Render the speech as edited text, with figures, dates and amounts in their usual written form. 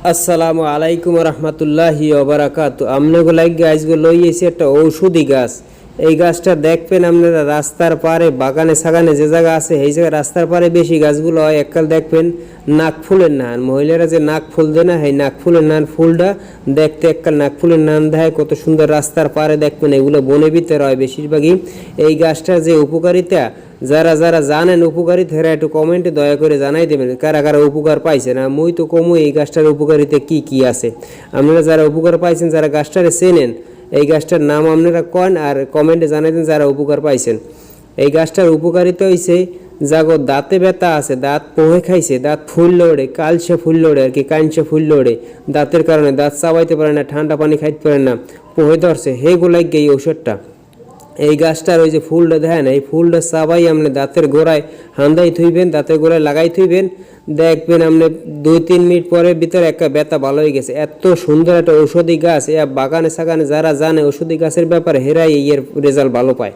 আসসালামু আলাইকুম রহমতুল্লাহি ওবারাকাতু। আপনাকে লাগে আজকে লইয়েছি একটা ঔষধি গাছ। এই গাছটা দেখবেন আপনারা রাস্তার পারে, বাগানে সাগানে যে জায়গা আছে সেই জায়গায় রাস্তার পারে বেশি গাছগুলো হয়। এককাল দেখবেন নাক ফুলের নান, মহিলারা যে নাক ফুল দেয় না, সেই নাক ফুলের নান ফুলটা দেখতে এককাল নাক ফুলের নান দেয়, কত সুন্দর রাস্তার পারে দেখবেন। এগুলো বনে ভিতরে হয় বেশিরভাগই। এই গাছটার যে উপকারিতা, যারা যারা জানেন উপকারিতা, তারা একটু কমেন্টে দয়া করে জানাই দেবেন কারা কারা উপকার পাইছেন। আর মুই তো কমু এই গাছটার উপকারিতা কি কি আছে। আপনারা যারা উপকার পাইছেন, যারা গাছটারে চেনেন, এই গাছটার নাম আপনারা কন আর কমেন্টে জানাই দেন যারা উপকার পাইছেন। এই গাছটার উপকারিতা হইছে, যাগো দাঁতে ব্যথা আছে, দাঁত পোহে খাইছে, দাঁত ফুল লড়ে, কালসে ফুল লড়ে আর কি, কাঞ্চে ফুল লড়ে, দাঁতের কারণে দাঁত চাবাইতে পারে না, ঠান্ডা পানি খাইতে পারে না, পোহে ধরছে, হেগুলাই এই ঔষধটা। এই গাছটার ওই যে ফুলটা দেখেন, এই ফুলটা চাবাই আপনি দাঁতের গোড়ায় হান্দাই থইবেন, দাঁতের গোড়ায় লাগাই থইবেন, দেখবেন আপনি 2-3 মিনিট পরের ভিতরে একটা ব্যথা ভালো হয়ে গেছে। এত সুন্দর একটা ঔষধি গাছ, বাগানে সাগানে যারা জানে ঔষধি গাছের ব্যাপারে, হেরাই এর রেজাল্ট ভালো পায়।